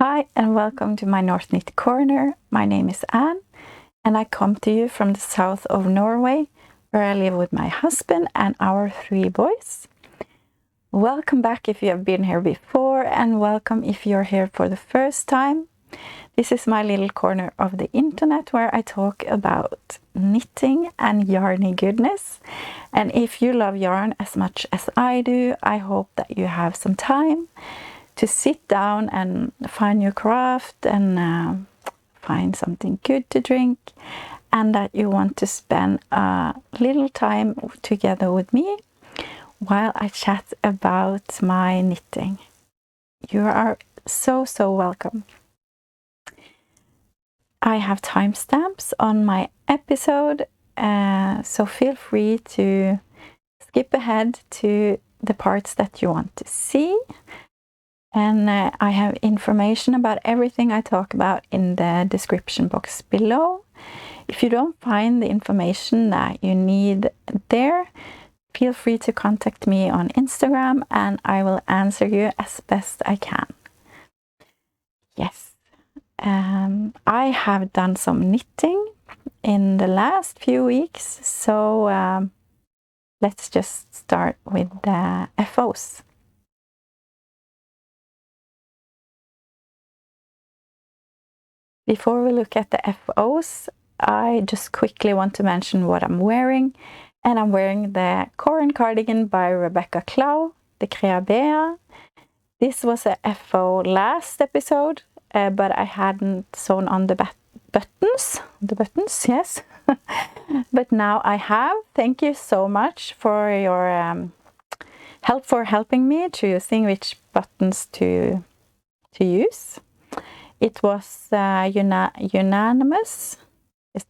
Hi and welcome to my North Knit Corner. My name is Anne and I come to you from the south of Norway, where I live with my husband and our 3 boys. Welcome back if you have been here before, and welcome if you're here for the first time. This is my little corner of the internet where I talk about knitting and yarny goodness. And if you love yarn as much as I do, I hope that you have some time to sit down and find your craft and find something good to drink, and that you want to spend a little time together with me while I chat about my knitting. You are so welcome. I have timestamps on my episode, so feel free to skip ahead to the parts that you want to see. And I have information about everything I talk about in the description box below. If you don't find the information that you need there, feel free to contact me on Instagram and I will answer you as best I can. Yes, I have done some knitting in the last few weeks, so let's just start with the FOs. Before we look at the FOs, I just quickly want to mention what I'm wearing. And I'm wearing the Corran Cardigan by Rebecca Clow, the Yarnjoy Plans. This was a FO last episode, but I hadn't sewn on the buttons. The buttons, yes. But now I have. Thank you so much for your help, for helping me choosing which buttons to use. It was unanimous.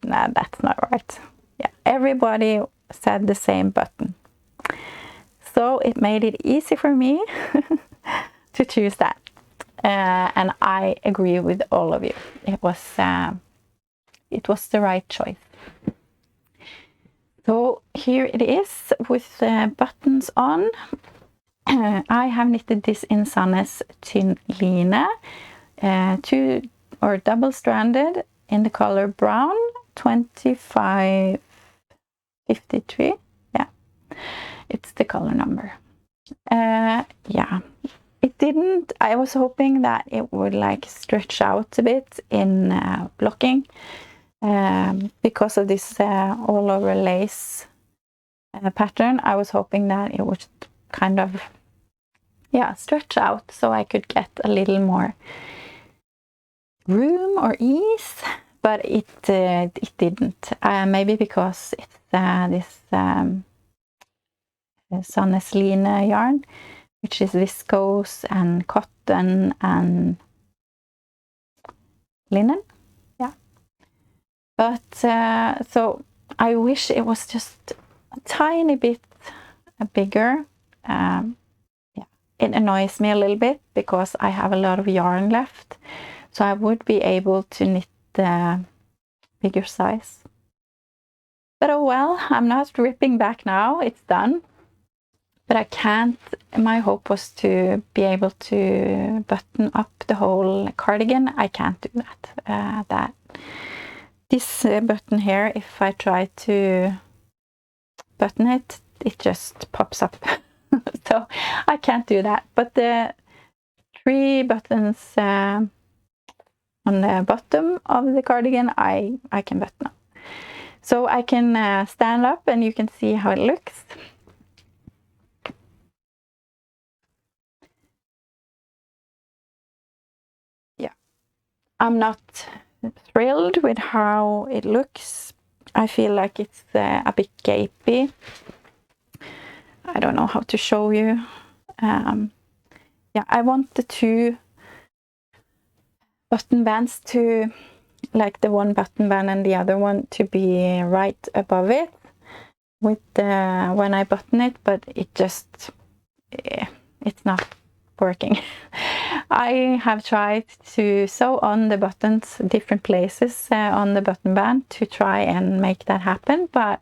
Nah, that's not right. Yeah, everybody said the same button. So it made it easy for me to choose that. And I agree with all of you. It was the right choice. So here it is with the buttons on. I have knitted this in Sandnes tynn line. 2 or double-stranded in the color brown, 2553. Yeah, it's the color number. Yeah, it didn't. I was hoping that it would like stretch out a bit in blocking because of this all over lace pattern. I was hoping that it would kind of stretch out so I could get a little more room or ease, but it didn't. Maybe because it's this Sandnes line yarn, which is viscose and cotton and linen. Yeah, but so I wish it was just a tiny bit bigger. It annoys me a little bit because I have a lot of yarn left. So I would be able to knit the bigger size. But oh well, I'm not ripping back now, it's done. But I can't, my hope was to be able to button up the whole cardigan. I can't do that. This button here, if I try to button it, it just pops up. So I can't do that. But the 3 buttons on the bottom of the cardigan, I can button up. So I can stand up and you can see how it looks. Yeah, I'm not thrilled with how it looks. I feel like it's a bit gapey. I don't know how to show you. Yeah, I want the 2 button bands to, like the one button band and the other one to be right above it with when I button it, but it just it's not working. I have tried to sew on the buttons different places on the button band to try and make that happen, but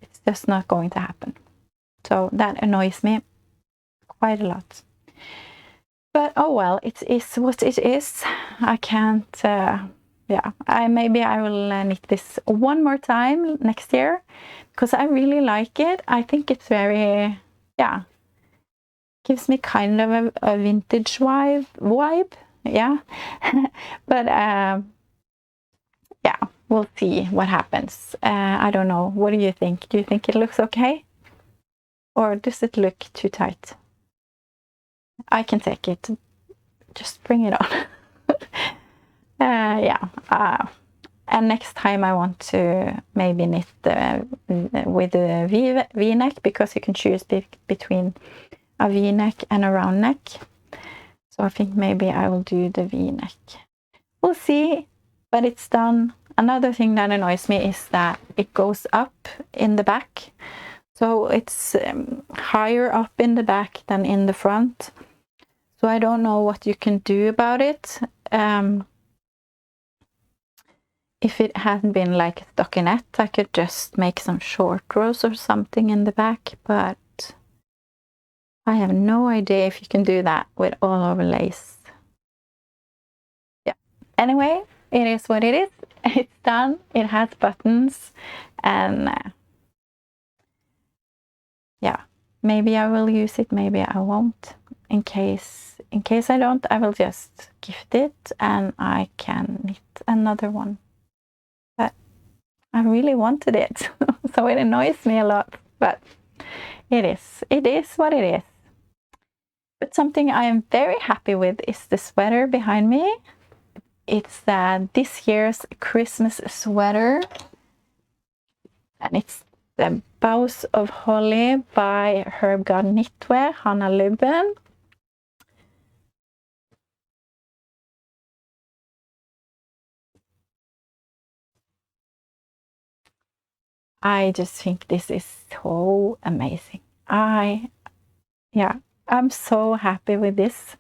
it's just not going to happen. So that annoys me quite a lot. But oh well, it is what it is. I can't, maybe I will knit this one more time next year, because I really like it. I think it's very, gives me kind of a vintage vibe, yeah. But we'll see what happens. I don't know. What do you think? Do you think it looks okay? Or does it look too tight? I can take it. Just bring it on. And next time I want to maybe knit with a V-neck, because you can choose between a V-neck and a round neck. So I think maybe I will do the V-neck. We'll see, but it's done. Another thing that annoys me is that it goes up in the back. So it's higher up in the back than in the front. So I don't know what you can do about it. If it hadn't been like a stockinette, I could just make some short rows or something in the back, but I have no idea if you can do that with all over lace. Yeah. Anyway, it is what it is. It's done. It has buttons, and maybe I will use it, maybe I won't. In case I don't, I will just gift it and I can knit another one. But I really wanted it, so it annoys me a lot, but it is what it is. But something I am very happy with is the sweater behind me. It's this year's Christmas sweater, and it's the Boughs of Holly by Herbgarden knitwear, Hannah Lubben. I just think this is so amazing. I'm so happy with this.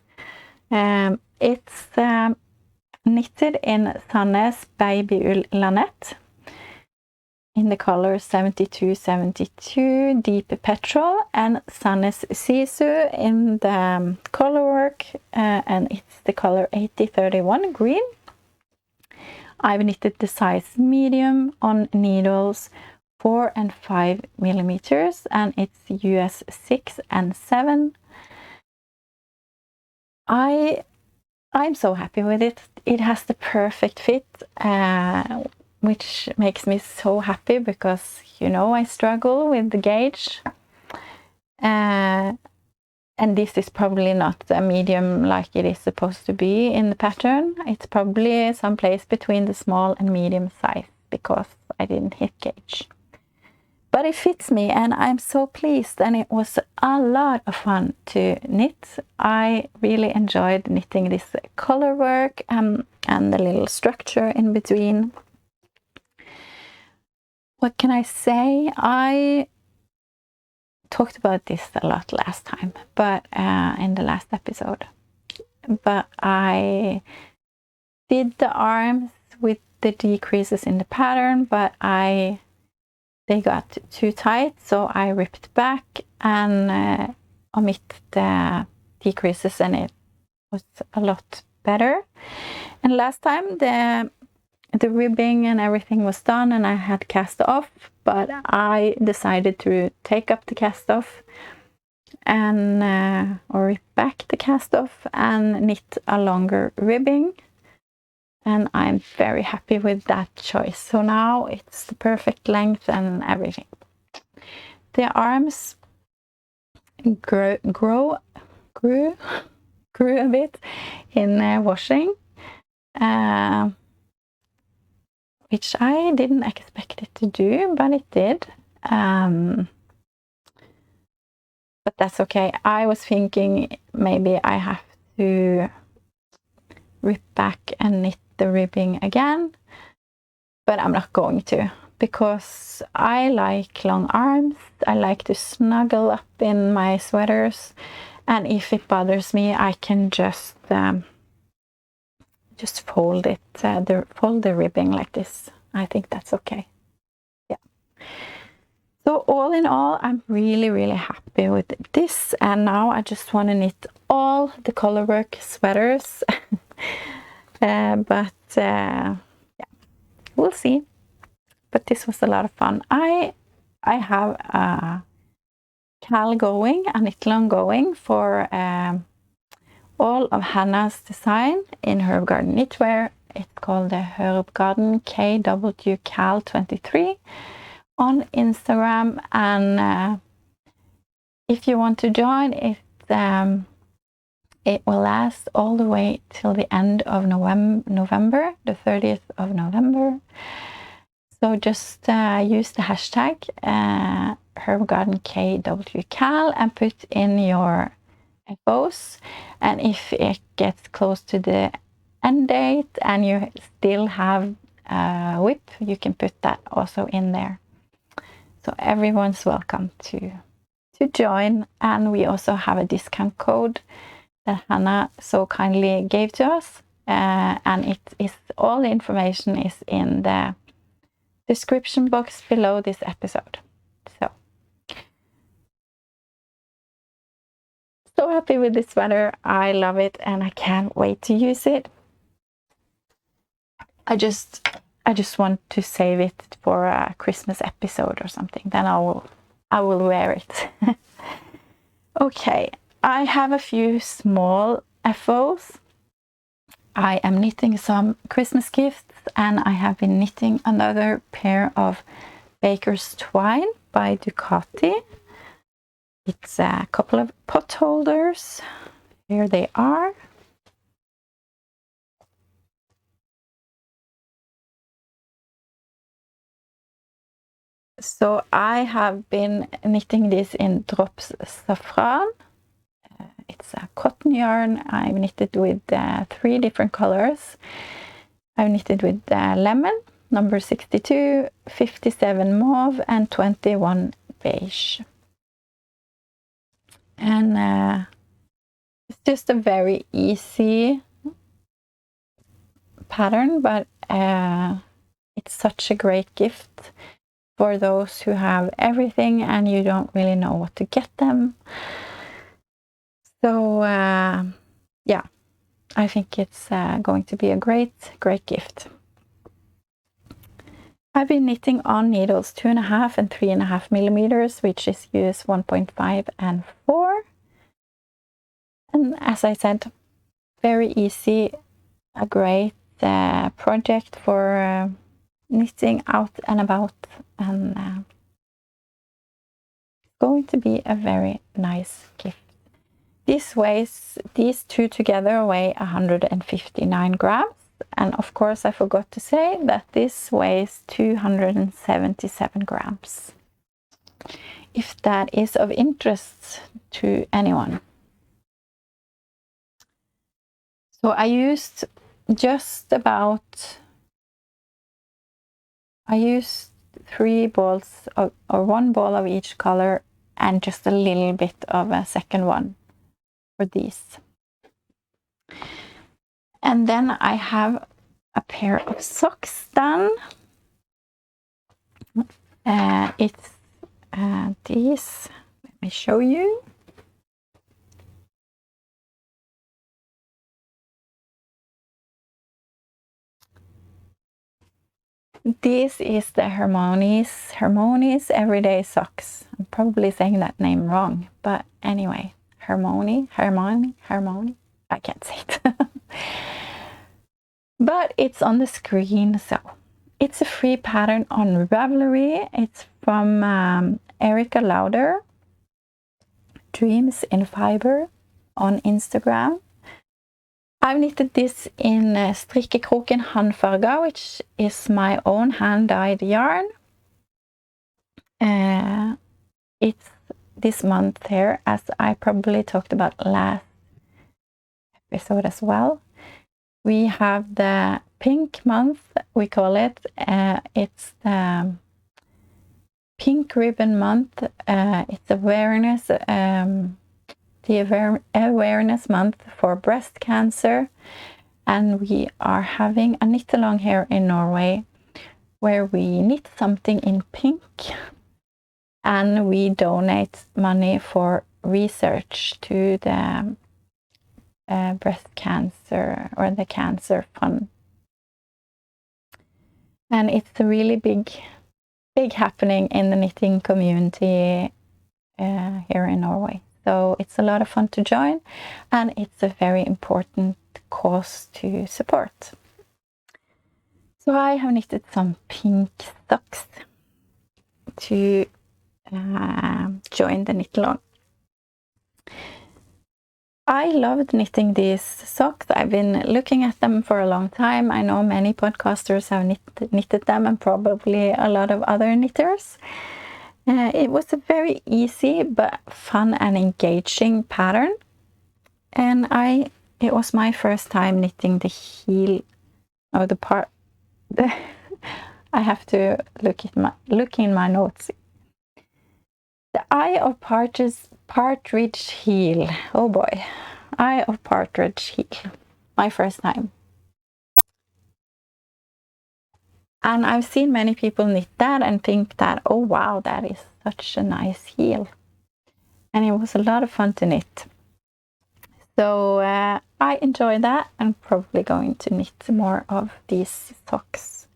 It's knitted in Sandnes Baby Ull Lanette in the color 7272 Deep Petrol, and Sandnes Sisu in the color work, and it's the color 8031 green. I've knitted the size medium on needles 4 and 5 millimeters, and it's US 6 and 7. I'm so happy with it. It has the perfect fit, which makes me so happy, because I struggle with the gauge, and this is probably not a medium like it is supposed to be in the pattern. It's probably someplace between the small and medium size, because I didn't hit gauge. But it fits me, and I'm so pleased, and it was a lot of fun to knit. I really enjoyed knitting this color work and the little structure in between. What can I say? I talked about this a lot last time, but in the last episode. But I did the arms with the decreases in the pattern, but they got too tight, so I ripped back and omit the decreases, and it was a lot better. And last time the ribbing and everything was done and I had cast off, but I decided to take up the cast off and or rip back the cast off and knit a longer ribbing. And I'm very happy with that choice. So now it's the perfect length and everything. The arms grew a bit in washing, which I didn't expect it to do, but it did. But that's okay. I was thinking maybe I have to rip back and knit the ribbing again, but I'm not going to, because I like long arms. I like to snuggle up in my sweaters, and if it bothers me, I can just fold it, fold the ribbing like this. I think that's okay. Yeah. So all in all, I'm really, really happy with this. And now I just want to knit all the colorwork sweaters. But yeah, we'll see. But this was a lot of fun. I have a cal going, a knit along going for all of Hannah's design in Herbgarden knitwear. It's called the Herbgarden KW Cal 23 on Instagram, and if you want to join it, it will last all the way till the end of November, the 30th of November. So just use the hashtag Herbgarden KWCal and put in your Boughs. And if it gets close to the end date and you still have a whip, you can put that also in there. So everyone's welcome to join. And we also have a discount code that Hannah so kindly gave to us. And it is all the information is in the description box below this episode. So happy with this sweater. I love it and I can't wait to use it. I just want to save it for a Christmas episode or something. Then I will wear it. Okay, I have a few small FOs. I am knitting some Christmas gifts, and I have been knitting another pair of Baker's Twine by Ducati. It's a couple of pot holders. Here they are. So I have been knitting this in Drops Saffron. It's a cotton yarn. I've knitted with 3 different colors. I've knitted with lemon, number 62, 57 mauve, and 21 beige. And it's just a very easy pattern, but it's such a great gift for those who have everything and you don't really know what to get them. So yeah, I think it's going to be a great gift. I've been knitting on needles 2.5 and 3.5 millimeters, which is US 1.5 and 4. And as I said, very easy, a great project for knitting out and about, and it's going to be a very nice gift. These two together weigh 159 grams. And of course, I forgot to say that this weighs 277 grams. If that is of interest to anyone. So I used 3 balls or 1 ball of each color and just a little bit of a second one for these. And then I have a pair of socks done. It's these. Let me show you. This is the Hermonie's Everyday Socks. I'm probably saying that name wrong, but anyway, Hermonie. I can't say it. But it's on the screen, so it's a free pattern on Ravelry. It's from Erica Lauder, Dreams in Fiber on Instagram. I've knitted this in Strikkekroken Handfarga, which is my own hand-dyed yarn. It's this month here, as I probably talked about last episode as well. We have the pink month, we call it. It's the pink ribbon month. It's awareness, the awareness month for breast cancer. And we are having a knit along here in Norway where we knit something in pink. and we donate money for research to the breast cancer or the cancer fund. And it's a really big happening in the knitting community here in Norway. So it's a lot of fun to join, and it's a very important cause to support. So I have knitted some pink socks to join the knit along. I loved knitting these socks. I've been looking at them for a long time. I know many podcasters have knitted them, and probably a lot of other knitters. It was a very easy but fun and engaging pattern. And it was my first time knitting the heel of the part. I have to look in my notes. The eye of partridge heel. Oh boy. Eye of partridge heel. My first time. And I've seen many people knit that and think that, oh wow, that is such a nice heel. And it was a lot of fun to knit. So I enjoy that. I'm probably going to knit more of these socks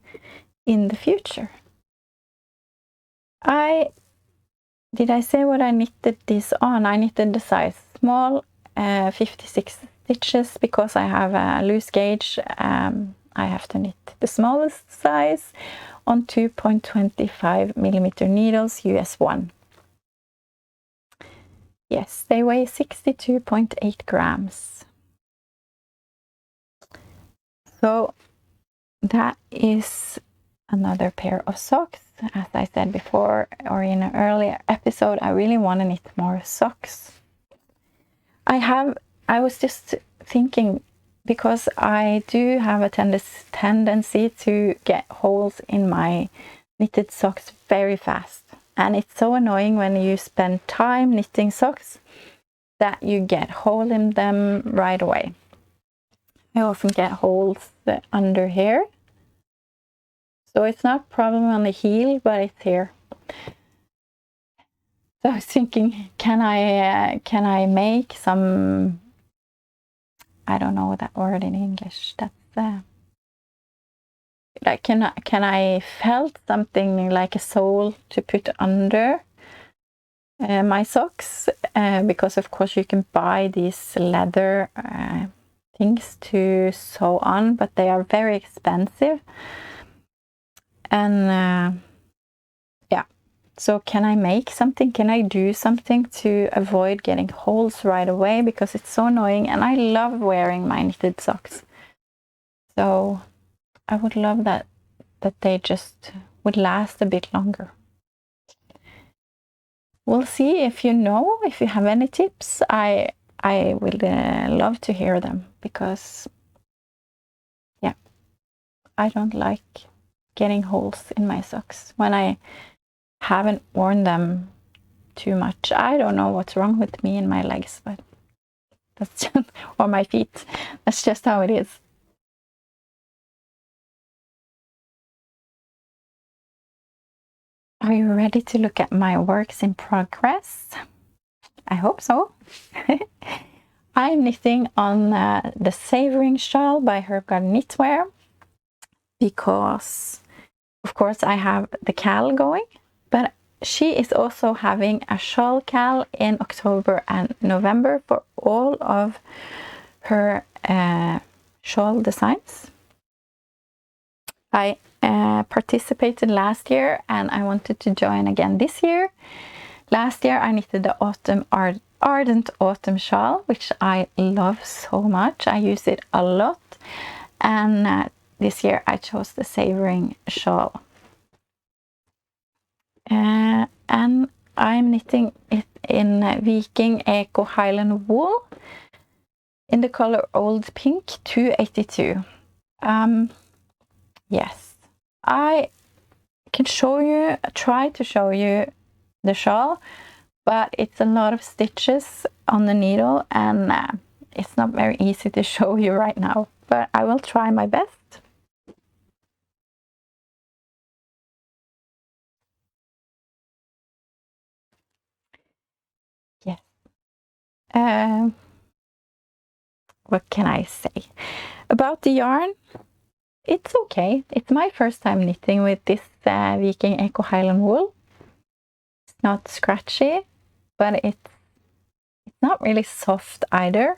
in the future. Did I say what I knitted this on? I knitted the size small, 56 stitches, because I have a loose gauge. I have to knit the smallest size on 2.25 millimeter needles, US 1. Yes, they weigh 62.8 grams. So that is another pair of socks. As I said before, or in an earlier episode, I really want to knit more socks. I was just thinking, because I do have a tendency to get holes in my knitted socks very fast. And it's so annoying when you spend time knitting socks that you get hole in them right away. I often get holes under here. So it's not a problem on the heel, but it's here. So I was thinking, can I make some, I don't know that word in English. That's like, can I felt something like a sole to put under my socks? Because of course you can buy these leather things to sew on, but they are very expensive. And yeah, so can I make something? Can I do something to avoid getting holes right away? Because it's so annoying, and I love wearing my knitted socks. So I would love that they just would last a bit longer. We'll see. If you have any tips, I would love to hear them, because yeah, I don't like getting holes in my socks when I haven't worn them too much. I don't know what's wrong with me and my legs, but that's just, or my feet. That's just how it is. Are you ready to look at my works in progress? I hope so. I'm knitting on the Savoring shawl by Herbgarden knitwear, because of course I have the cal going, but she is also having a shawl cal in October and November for all of her shawl designs. I participated last year, and I wanted to join again this year. Last year I knitted the Ardent Autumn shawl, which I love so much. I use it a lot. And this year I chose the Savoring shawl. And I'm knitting it in Viking Eco Highland wool in the color Old Pink 282. Yes, I can try to show you the shawl, but it's a lot of stitches on the needle, and it's not very easy to show you right now, but I will try my best. What can I say? About the yarn, it's okay. It's my first time knitting with this Viking Eco Highland wool. It's not scratchy, but it's not really soft either.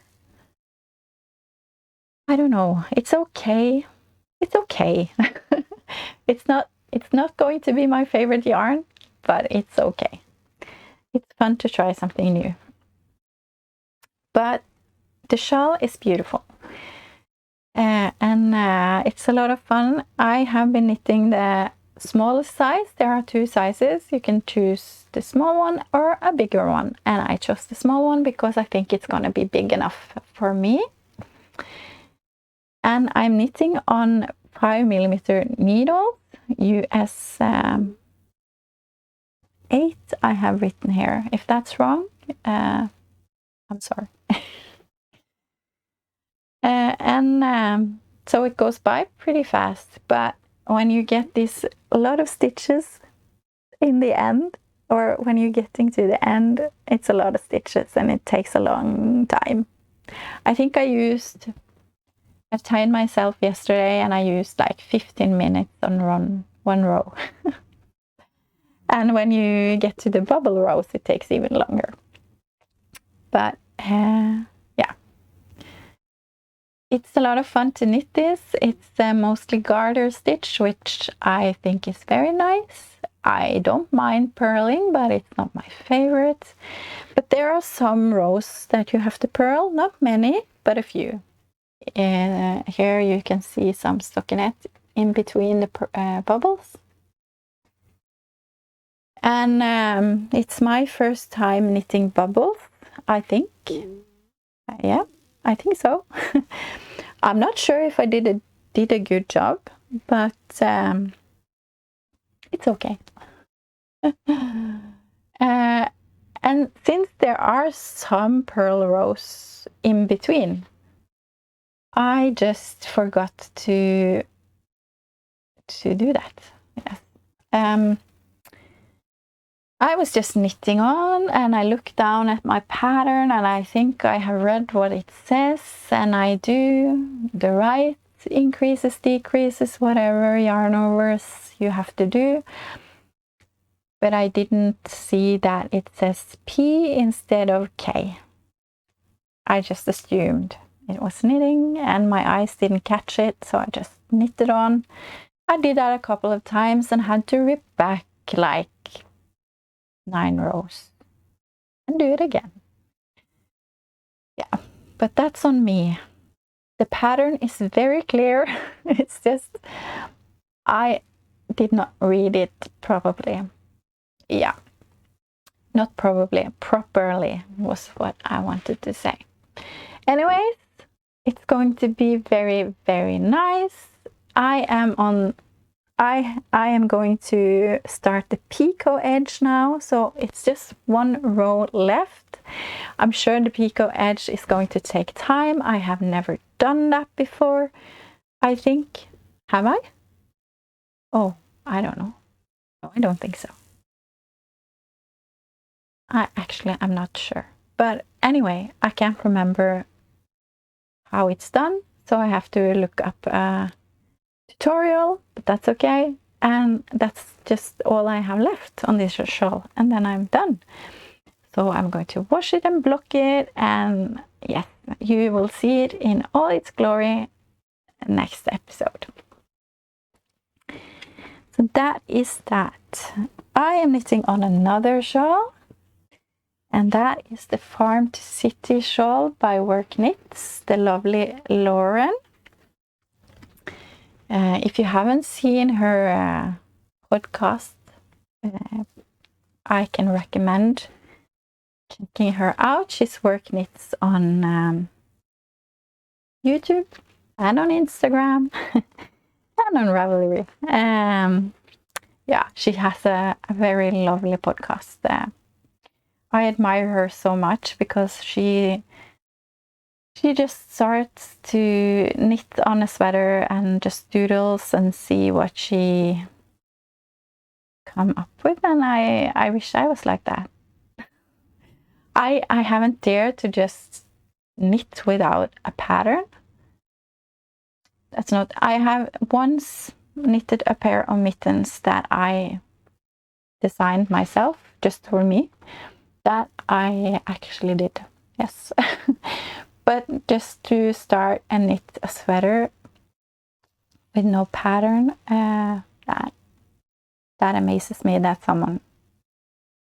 I don't know. It's okay. It's okay. It's not going to be my favorite yarn, but it's okay. It's fun to try something new. But the shawl is beautiful. And it's a lot of fun. I have been knitting the smallest size. There are 2 sizes. You can choose the small one or a bigger one. And I chose the small one because I think it's going to be big enough for me. And I'm knitting on 5mm needles, US 8 I have written here. If that's wrong, I'm sorry. So it goes by pretty fast, but when you get a lot of stitches in the end, or when you're getting to the end, it's a lot of stitches and it takes a long time. I think I tied myself yesterday and I used like 15 minutes on one row. And when you get to the bubble rows, it takes even longer. But yeah. It's a lot of fun to knit this. It's mostly garter stitch, which I think is very nice. I don't mind purling, but it's not my favorite. But there are some rows that you have to purl, not many, but a few. Here you can see some stockinette in between the bubbles. And it's my first time knitting bubbles, I think. Yeah, I think so. I'm not sure if I did a good job, but it's okay. And since there are some purl rows in between, I just forgot to do that. Yes. I was just knitting on and I looked down at my pattern and I think I have read what it says and I do the right increases, decreases, whatever yarn overs you have to do. But I didn't see that it says P instead of K. I just assumed it was knitting and my eyes didn't catch it, so I just knitted on. I did that a couple of times and had to rip back like 9 rows and do it again. Yeah, but that's on me. The pattern is very clear. It's just I did not read it probably. Yeah, not probably, properly was what I wanted to say. Anyways, it's going to be very, very nice. I am going to start the picot edge now, so it's just 1 row left. I'm sure the picot edge is going to take time. I have never done that before. I think, have I? Oh, I don't know. No, I don't think so. I'm not sure. But anyway, I can't remember how it's done, so I have to look up a tutorial, but that's okay. And that's just all I have left on this shawl, and then I'm done. So I'm going to wash it and block it, and yes, you will see it in all its glory next episode. So that is that. I am knitting on another shawl, and that is the Farm to City shawl by Work Knits, the lovely Lauren. If you haven't seen her podcast, I can recommend checking her out. She's Work Knits on YouTube and on Instagram and on Ravelry. Yeah, she has a very lovely podcast. I admire her so much because she just starts to knit on a sweater and just doodles and see what she come up with, and I wish I was like that. I haven't dared to just knit without a pattern. That's not, I have once knitted a pair of mittens that I designed myself just for me. That I actually did, yes. But just to start and knit a sweater with no pattern, that amazes me that someone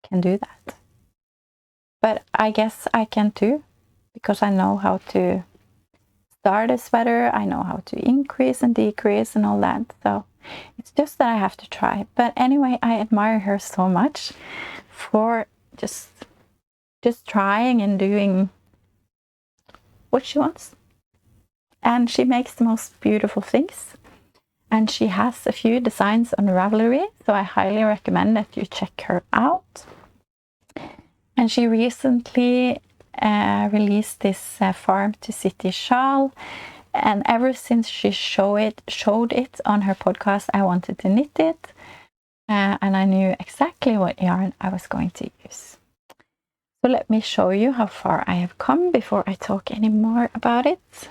can do that. But I guess I can too, because I know how to start a sweater, I know how to increase and decrease and all that. So it's just that I have to try. But anyway, I admire her so much for just trying and doing what she wants. And she makes the most beautiful things. And she has a few designs on Ravelry, so I highly recommend that you check her out. And she recently released this farm to city shawl, and ever since she showed it on her podcast, I wanted to knit it, and I knew exactly what yarn I was going to use. So let me show you how far I have come before I talk any more about it.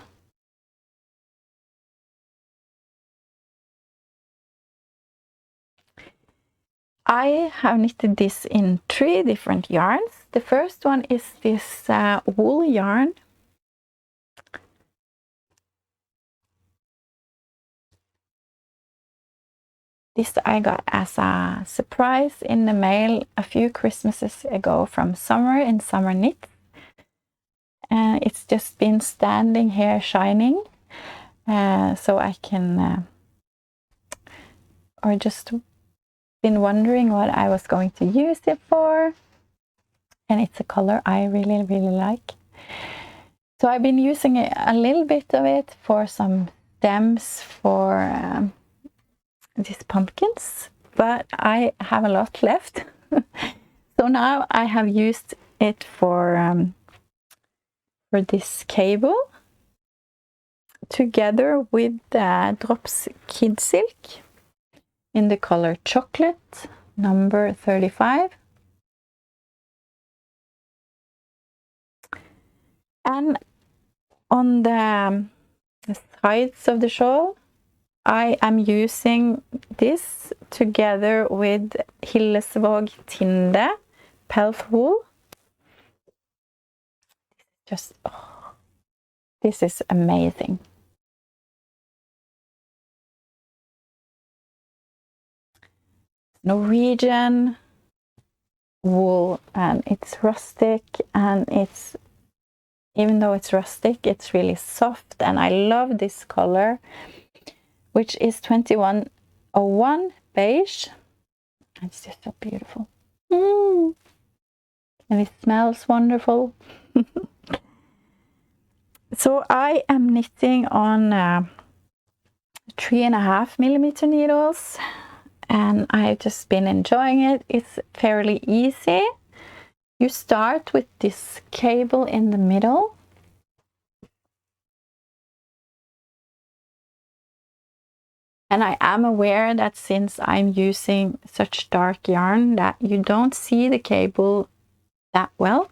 I have knitted this in 3 different yarns. The first one is this wool yarn. This I got as a surprise in the mail a few Christmases ago from Summer in Summer Knit. It's just been standing here shining, so I can, or just been wondering what I was going to use it for. And it's a color I really, really like. So I've been using a little bit of it for some stems for these pumpkins, but I have a lot left. So now I have used it for this cable together with Drops Kid Silk in the color chocolate, number 35. And on the sides of the shawl, I am using this together with Hillesvåg Tinde Pelth Wool. Just, oh, this is amazing. Norwegian wool, and it's rustic, and it's, even though it's rustic, it's really soft, and I love this color, which is 2101 beige. It's just so beautiful. And it smells wonderful. So I am knitting on 3.5 millimeter needles, and I've just been enjoying it. It's fairly easy. You start with this cable in the middle. And I am aware that since I'm using such dark yarn that you don't see the cable that well.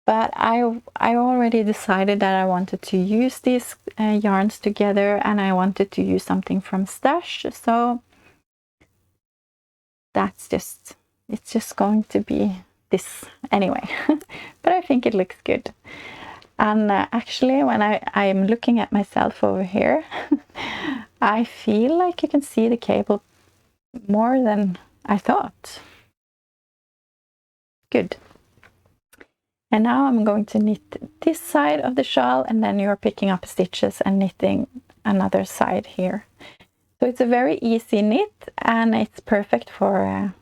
But I already decided that I wanted to use these yarns together, and I wanted to use something from Stash. So that's just, it's just going to be this anyway. But I think it looks good. And actually, when I'm looking at myself over here, I feel like you can see the cable more than I thought. Good. And now I'm going to knit this side of the shawl, and then you're picking up stitches and knitting another side here. So it's a very easy knit, and it's perfect for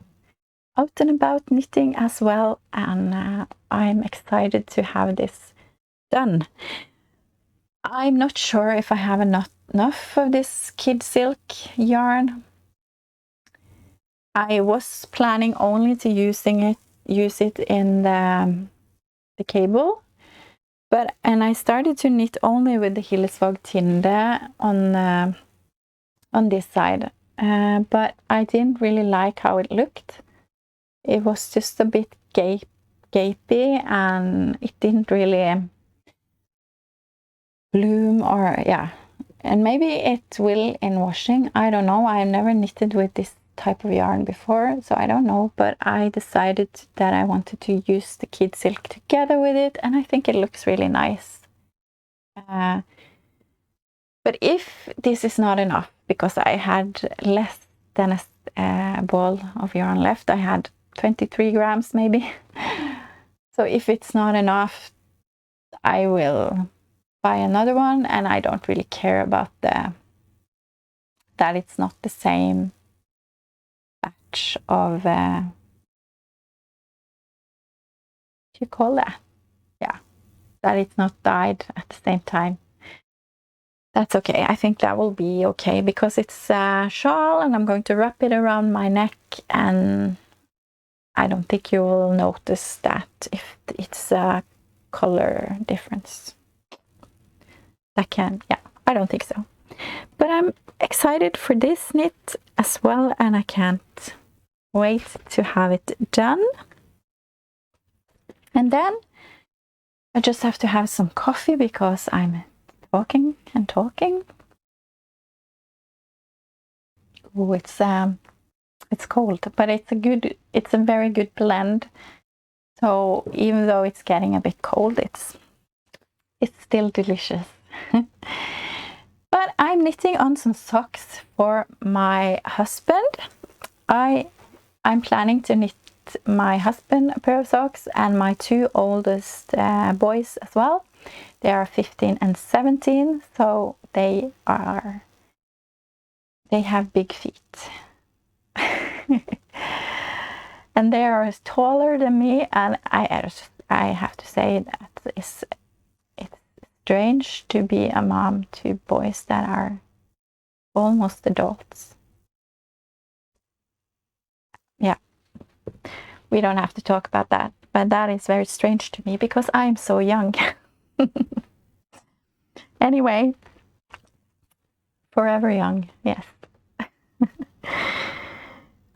out and about knitting as well. And I'm excited to have this done. I'm not sure if I have enough of this kid silk yarn. I was planning only to use it in the cable, and I started to knit only with the Hillesvåg Tinde on this side, but I didn't really like how it looked. It was just a bit gapey and it didn't really bloom, or and maybe it will in washing. I don't know. I've never knitted with this type of yarn before, so I don't know, but I decided that I wanted to use the kid silk together with it, and I think it looks really nice. But if this is not enough, because I had less than a ball of yarn left, I had 23 grams maybe. So if it's not enough, I will buy another one, and I don't really care about that it's not the same batch of what do you call that? Yeah, that it's not dyed at the same time. That's okay. I think that will be okay, because it's a shawl and I'm going to wrap it around my neck, and I don't think you will notice that if it's a color difference. I don't think so. But I'm excited for this knit as well, and I can't wait to have it done. And then I just have to have some coffee, because I'm talking and talking. Oh, it's cold, but it's a very good blend. So even though it's getting a bit cold, it's still delicious. But I'm knitting on some socks for my husband. I'm planning to knit my husband a pair of socks, and my two oldest boys as well. They are 15 and 17, so they have big feet. And they are taller than me, and I have to say that it's strange to be a mom to boys that are almost adults. Yeah, we don't have to talk about that, but that is very strange to me, because I'm so young. Anyway, forever young, yes.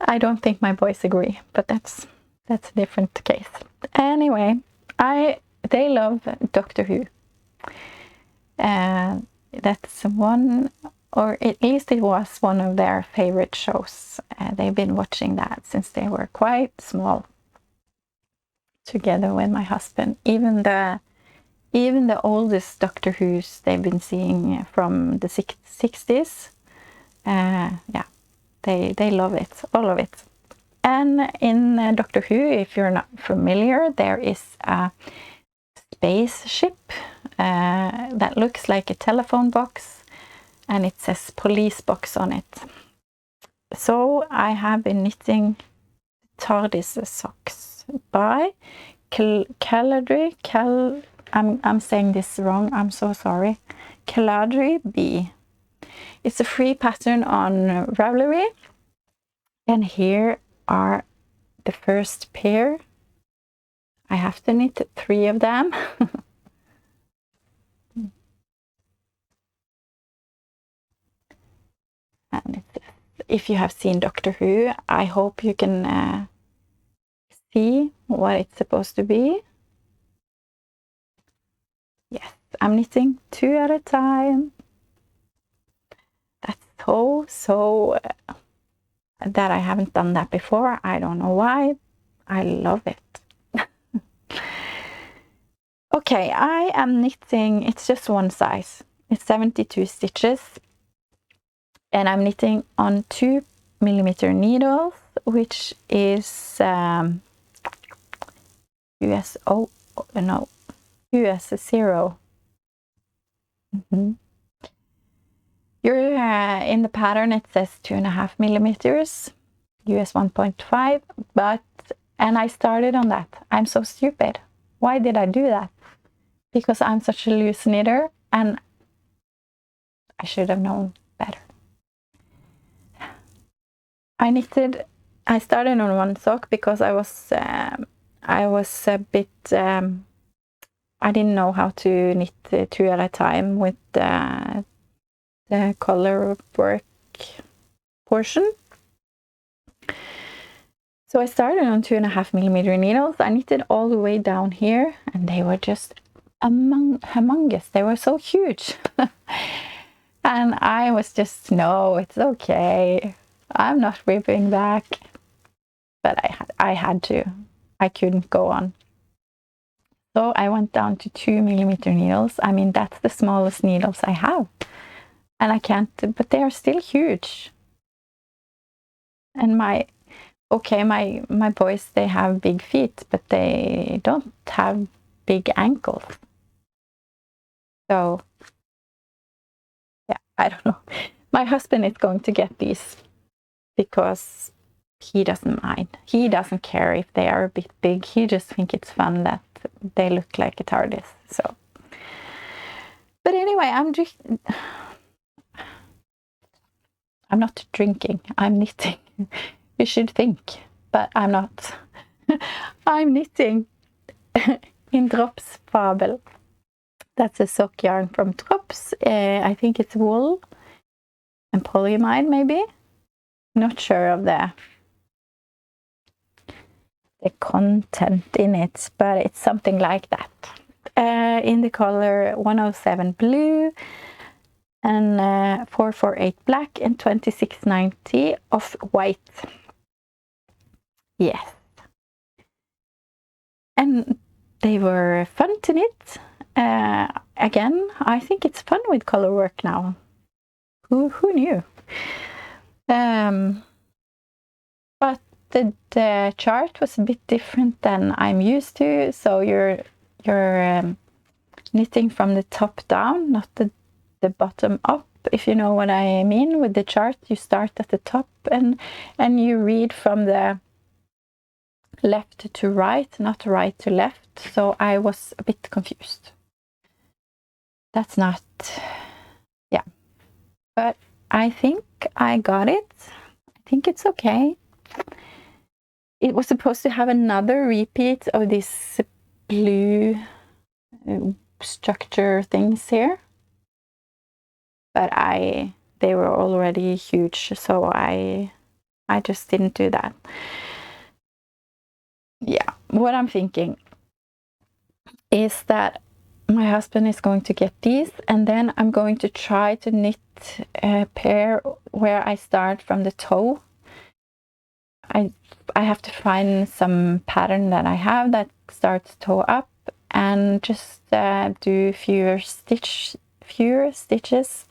I don't think my boys agree, but that's a different case. Anyway, they love Doctor Who. That's one, or at least it was one of their favorite shows. They've been watching that since they were quite small, together with my husband. Even the oldest Doctor Who's they've been seeing from the 60s. They love it, all of it. And in Doctor Who, if you're not familiar, there is a spaceship that looks like a telephone box, and it says police box on it. So I have been knitting Tardis socks by Keladry. I'm saying this wrong, I'm so sorry. Keladry B. It's a free pattern on Ravelry, and here are the first pair. I have to knit 3 of them. And if you have seen Doctor Who, I hope you can see what it's supposed to be. Yes, I'm knitting 2 at a time. That's so that I haven't done that before. I don't know why. I love it. Okay, I am knitting, it's just one size. It's 72 stitches. And I'm knitting on 2mm needles, which is US 0. You're in the pattern, it says 2.5mm, US 1.5, and I started on that. I'm so stupid. Why did I do that? Because I'm such a loose knitter, and I should have known better. I started on one sock because I was a bit, I didn't know how to knit 2 at a time with the color work portion. So I started on 2.5mm needles. I knitted all the way down here, and they were just humongous. They were so huge. And I was just, no, it's okay. I'm not ripping back. But I had to. I couldn't go on. So I went down to 2mm needles. I mean, that's the smallest needles I have. And I can't, but they are still huge. And my boys, they have big feet, but they don't have big ankles. So, yeah, I don't know. My husband is going to get these because he doesn't mind. He doesn't care if they are a bit big. He just thinks it's fun that they look like a Tardis. So, but anyway, I'm not drinking. I'm knitting. You should think, but I'm not. I'm knitting in Drops Fabel. That's a sock yarn from Drops. I think it's wool and polyamide, maybe. Not sure of the content in it, but it's something like that. In the color 107 blue and 448 black and 2690 of white. Yes. And they were fun to knit. Again, I think it's fun with color work now. Who knew? But the chart was a bit different than I'm used to. So you're knitting from the top down, not the bottom up. If you know what I mean with the chart, you start at the top and you read from the left to right, not right to left. So I was a bit confused. That's not, yeah. But I think I got it. I think it's okay. It was supposed to have another repeat of this blue structure things here. But they were already huge, so I just didn't do that. Yeah, what I'm thinking is that my husband is going to get these, and then I'm going to try to knit a pair where I start from the toe. I have to find some pattern that I have that starts toe up, and just do fewer stitches.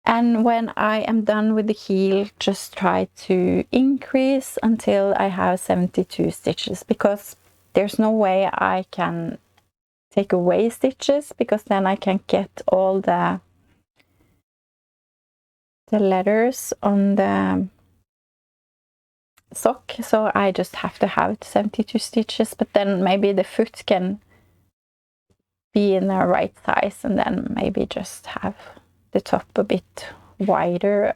And when I am done with the heel, just try to increase until I have 72 stitches, because there's no way I can take away stitches, because then I can get all the letters on the sock. So I just have to have 72 stitches, but then maybe the foot can be in the right size, and then maybe just have the top a bit wider.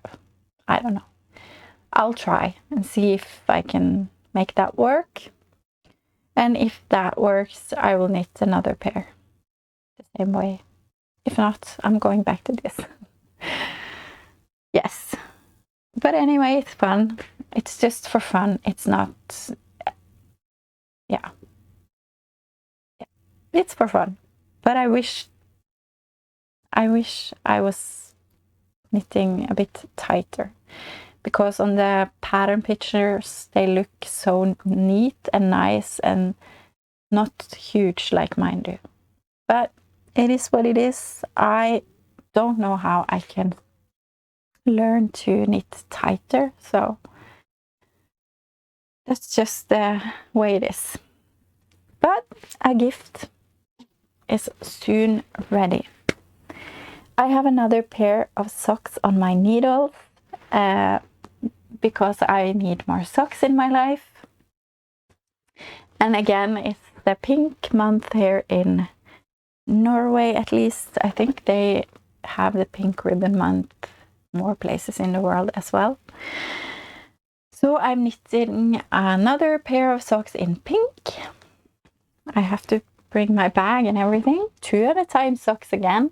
I don't know. I'll try and see if I can make that work. And if that works, I will knit another pair the same way. If not, I'm going back to this. Yes. But anyway, it's fun. It's just for fun. It's not, yeah. It's for fun. But I wish I was knitting a bit tighter, because on the pattern pictures they look so neat and nice and not huge like mine do. But it is what it is. I don't know how I can learn to knit tighter, so that's just the way it is. But a gift is soon ready. I have another pair of socks on my needles because I need more socks in my life. And again, it's the pink month here in Norway, at least. I think they have the pink ribbon month more places in the world as well. So I'm knitting another pair of socks in pink. I have to bring my bag and everything. 2 at a time socks again.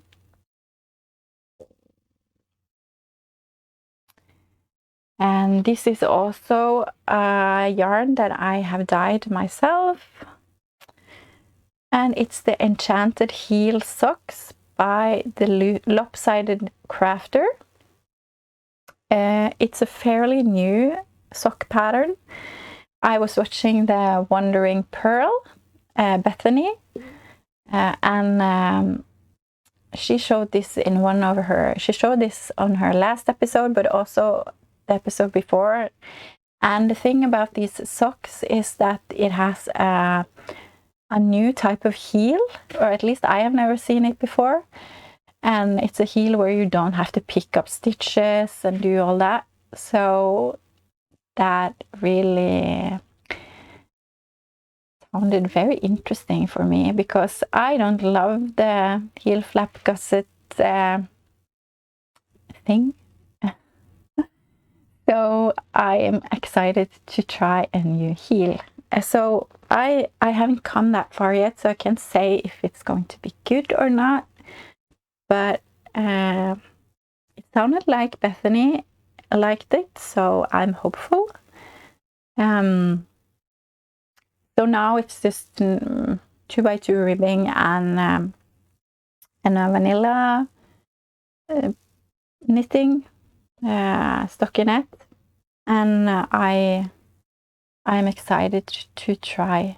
And this is also a yarn that I have dyed myself. And it's the Enchanted Heel Socks by the Lopsided Crafter. It's a fairly new sock pattern. I was watching the Wandering Pearl, Bethany, and she showed this she showed this on her last episode, but also the episode before. And the thing about these socks is that it has a new type of heel, or at least I have never seen it before. And it's a heel where you don't have to pick up stitches and do all that. So that really sounded very interesting for me, because I don't love the heel flap gusset thing. So I am excited to try a new heel. So I haven't come that far yet, so I can't say if it's going to be good or not. But it sounded like Bethany liked it, so I'm hopeful. So now it's just 2x2 ribbing and a vanilla knitting stockinette, and I'm excited to try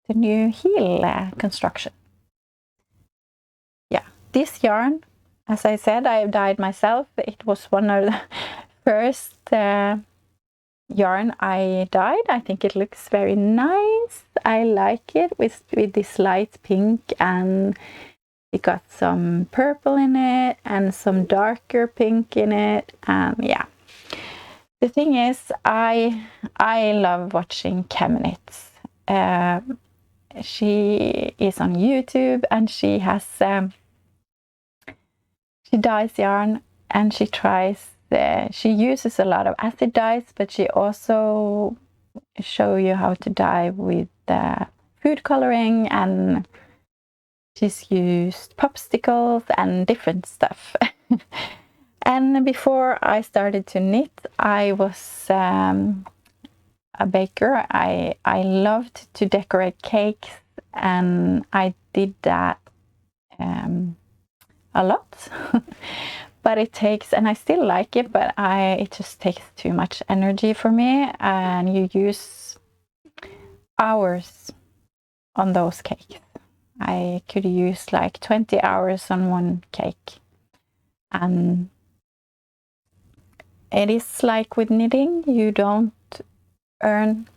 the new heel construction. Yeah, this yarn, as I said, I dyed myself. It was one of the first yarn I dyed. I think it looks very nice. I like it with this light pink, and it got some purple in it and some darker pink in it. And yeah, the thing is, I love watching Chem Knits. She is on YouTube, and she has she dyes yarn, and she uses a lot of acid dyes, but she also show you how to dye with food coloring, and she's used popsicles and different stuff. And before I started to knit, I was a baker. I loved to decorate cakes, and I did that a lot. But it takes, and I still like it, but it just takes too much energy for me, and you use hours on those cakes. I could use like 20 hours on one cake. And it is like with knitting, you don't earn,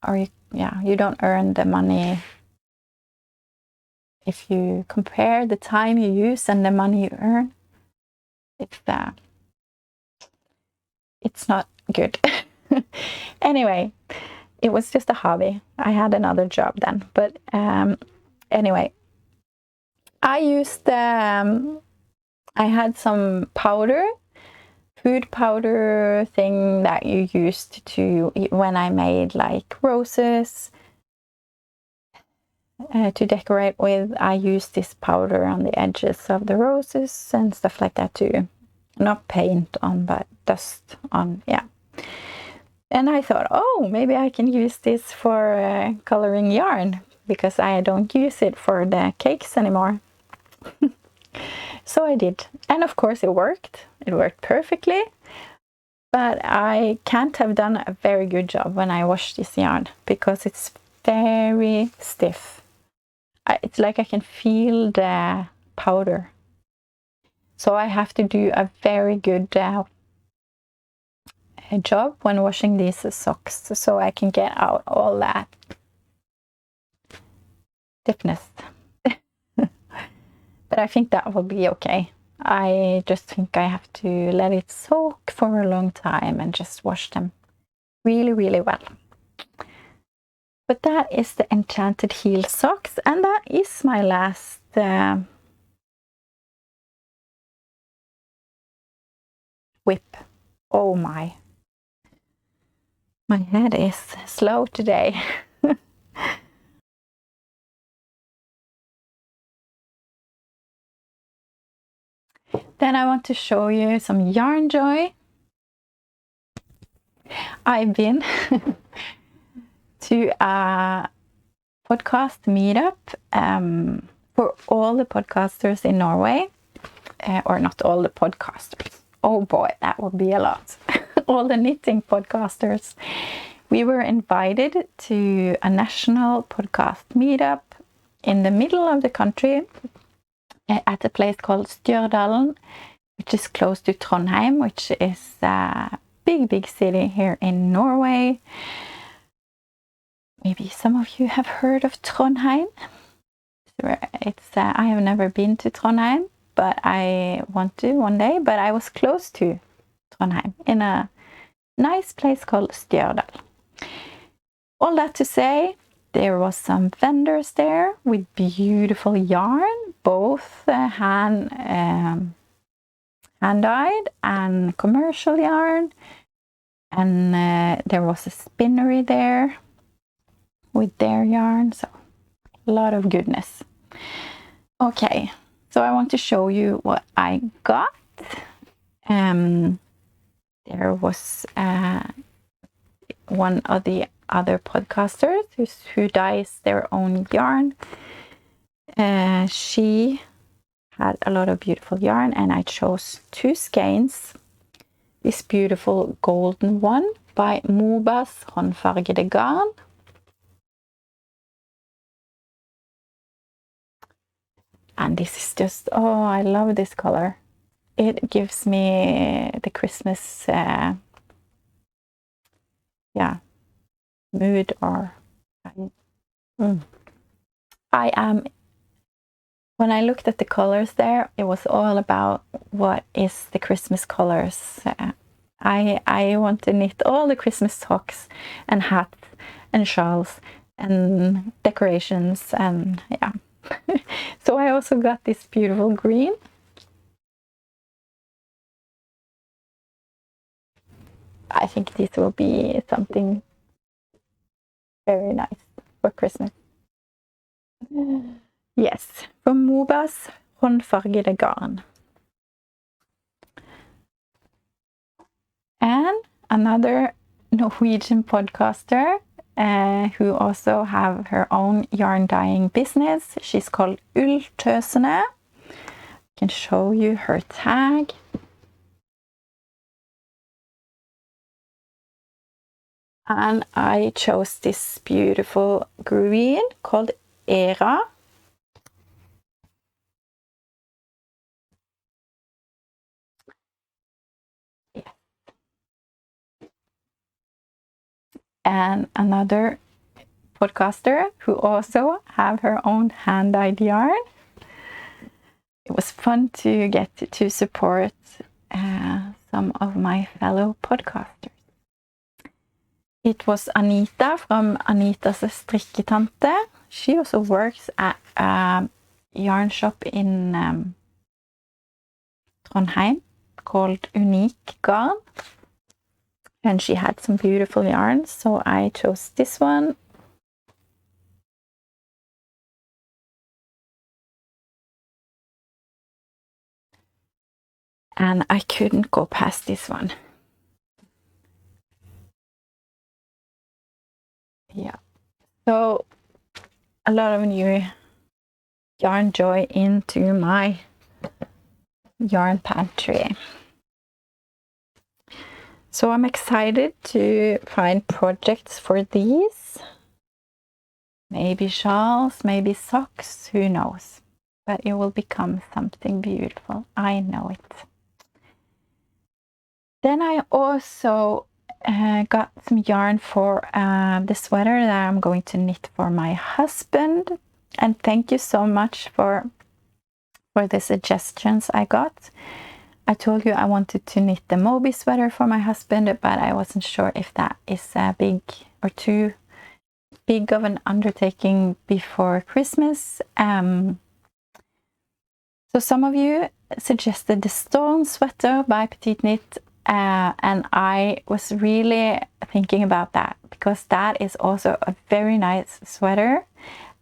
you don't earn the money. If you compare the time you use and the money you earn, it's not good. Anyway, it was just a hobby. I had another job then, but anyway, I used I had some powder, food powder thing that you used to when I made like roses to decorate with. I used this powder on the edges of the roses and stuff like that too. Not paint on, but dust on, yeah. And I thought, oh, maybe I can use this for coloring yarn, because I don't use it for the cakes anymore. So I did. And of course it worked. It worked perfectly. But I can't have done a very good job when I washed this yarn, because it's very stiff. It's like I can feel the powder. So I have to do a very good job when washing these socks, so I can get out all that stiffness. But I think that will be okay. I just think I have to let it soak for a long time and just wash them really, really well. But that is the Enchanted heel socks, and that is my last whip. Oh my head is slow today. Then I want to show you some Yarnjoy I've been to a podcast meetup for all the podcasters in Norway, or not all the podcasters. Oh boy, that would be a lot. All the knitting podcasters. We were invited to a national podcast meetup in the middle of the country at a place called Stjørdalen, which is close to Trondheim, which is a big city here in Norway. Maybe some of you have heard of Trondheim. I have never been to Trondheim, but I want to one day. But I was close to Trondheim in a nice place called Stjørdal. All that to say, there was some vendors there with beautiful yarn, both hand-dyed and commercial yarn. And there was a spinnery there with their yarn, so a lot of goodness. Okay, so I want to show you what I got. There was one of the other podcasters who dyes their own yarn. She had a lot of beautiful yarn, and I chose 2 skeins. This beautiful golden one by Boughs håndfargede garn. And this is just, oh, I love this color. It gives me the Christmas, mood, or when I looked at the colors there, it was all about what is the Christmas colors. I want to knit all the Christmas socks and hats and shawls and decorations, and yeah. So I also got this beautiful green. I think this will be something very nice for Christmas. Yes, from Boughs håndfargede garn. And another Norwegian podcaster who also have her own yarn dyeing business. She's called Ulltøsene. I can show you her tag. And I chose this beautiful green called Era. Yeah. And another podcaster who also have her own hand-dyed yarn. It was fun to get to support some of my fellow podcasters. It was Anita from Anita's Strikketante. She also works at a yarn shop in Trondheim called Unique Garn. And she had some beautiful yarns, so I chose this one. And I couldn't go past this one. Yeah, so a lot of new Yarnjoy into my yarn pantry. So I'm excited to find projects for these. Maybe shawls, maybe socks, who knows? But it will become something beautiful. I know it. Then I also got some yarn for the sweater that I'm going to knit for my husband. And thank you so much for the suggestions I got. I told you I wanted to knit the Moby sweater for my husband, but I wasn't sure if that is big or too big of an undertaking before Christmas. So some of you suggested the Stone sweater by Petite Knit, and I was really thinking about that because that is also a very nice sweater,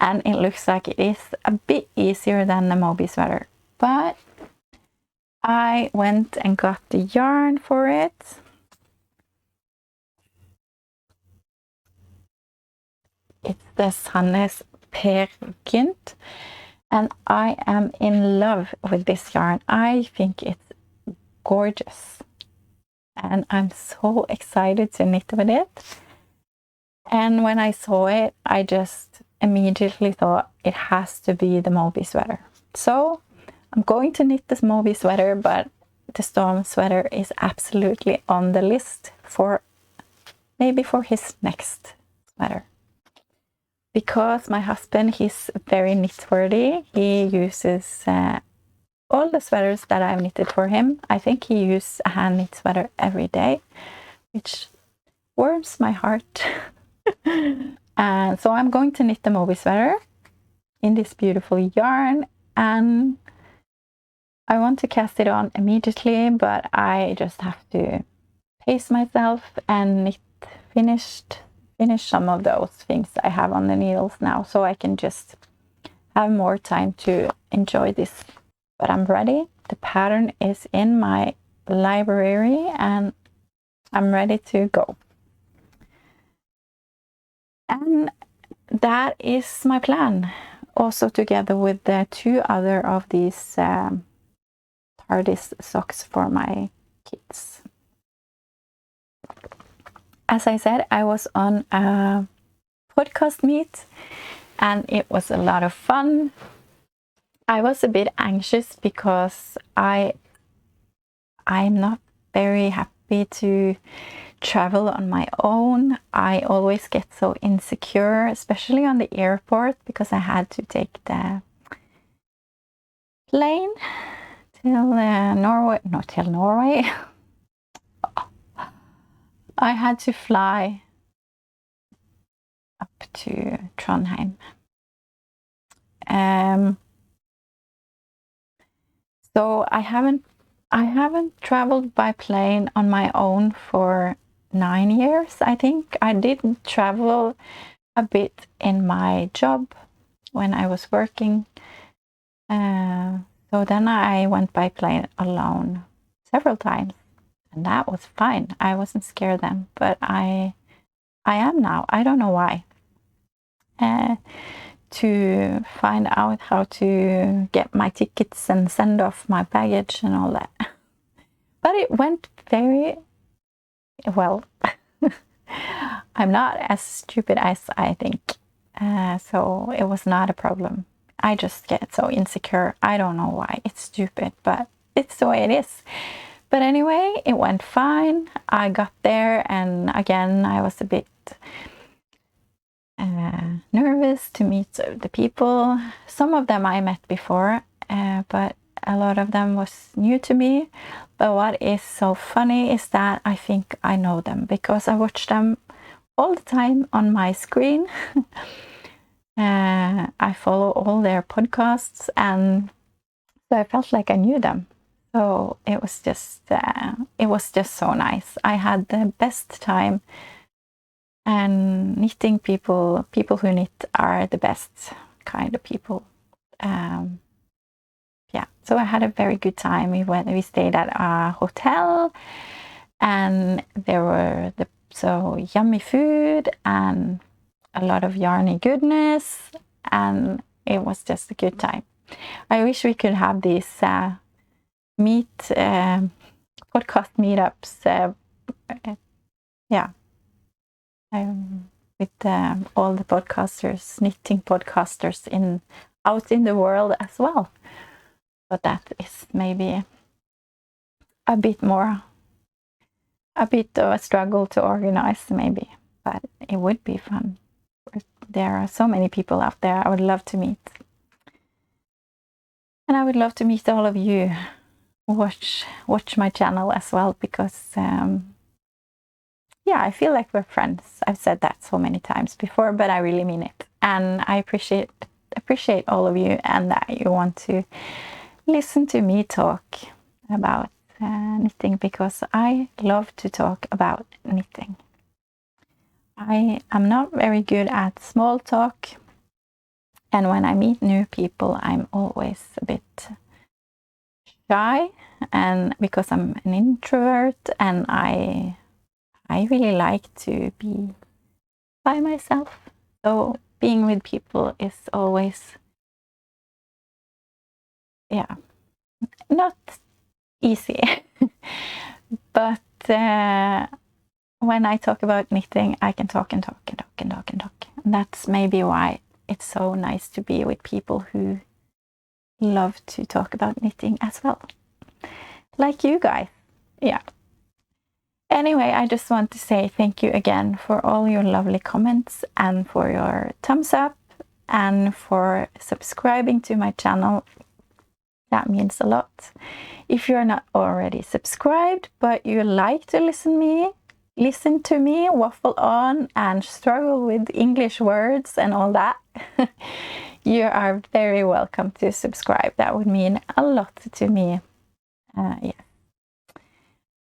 and it looks like it is a bit easier than the Moby sweater. But I went and got the yarn for it. It's the Sandnes Per Gynt, and I am in love with this yarn. I think it's gorgeous, and I'm so excited to knit with it. And when I saw it, I just immediately thought it has to be the Moby sweater. So I'm going to knit this Moby sweater, but the Storm sweater is absolutely on the list for maybe for his next sweater. Because my husband, he's very knit-worthy. He uses all the sweaters that I've knitted for him. I think he uses a hand knit sweater every day, which warms my heart. And so I'm going to knit the Moby sweater in this beautiful yarn, and I want to cast it on immediately, but I just have to pace myself and knit finish some of those things I have on the needles now, so I can just have more time to enjoy this. But I'm ready. The pattern is in my library and I'm ready to go. And that is my plan, also together with the 2 other of these Tardis socks for my kids. As I said, I was on a podcast meet and it was a lot of fun. I was a bit anxious because I'm not very happy to travel on my own. I always get so insecure, especially on the airport, because I had to take the plane till Norway. I had to fly up to Trondheim. So I haven't traveled by plane on my own for 9 years, I think. I did travel a bit in my job when I was working. So then I went by plane alone several times, and that was fine. I wasn't scared then, but I am now. I don't know why. To find out how to get my tickets and send off my baggage and all that. But it went very well. I'm not as stupid as I think. So it was not a problem. I just get so insecure. I don't know why. It's stupid, but it's the way it is. But anyway, it went fine. I got there, and again, I was a bit nervous to meet the people. Some of them I met before, but a lot of them was new to me. But what is so funny is that I think I know them because I watch them all the time on my screen. I follow all their podcasts, and so I felt like I knew them. So it was just so nice. I had the best time. And knitting people who knit are the best kind of people. Yeah, so I had a very good time. We stayed at a hotel, and there were so yummy food and a lot of yarny goodness, and it was just a good time. I wish we could have these podcast meetups. With all the podcasters, knitting podcasters out in the world as well. But that is maybe a bit of a struggle to organize maybe, but it would be fun. There are so many people out there I would love to meet. And I would love to meet all of you who watch my channel as well, because I feel like we're friends. I've said that so many times before, but I really mean it. And I appreciate all of you, and that you want to listen to me talk about knitting, because I love to talk about knitting. I am not very good at small talk, and when I meet new people, I'm always a bit shy, and because I'm an introvert, and I really like to be by myself. So being with people is always, not easy. But when I talk about knitting, I can talk and talk and talk and talk and talk. And that's maybe why it's so nice to be with people who love to talk about knitting as well. Like you guys. Yeah. Anyway, I just want to say thank you again for all your lovely comments and for your thumbs up and for subscribing to my channel. That means a lot. If you're not already subscribed, but you like to listen to me waffle on and struggle with English words and all that, you are very welcome to subscribe. That would mean a lot to me. Yeah.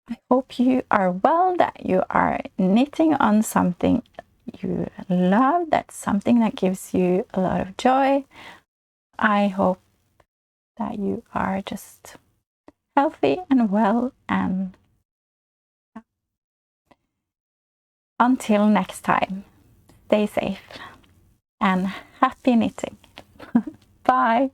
I hope you are well, that you are knitting on something you love, that's something that gives you a lot of joy. I hope that you are just healthy and well, and until next time, stay safe and happy knitting. Bye!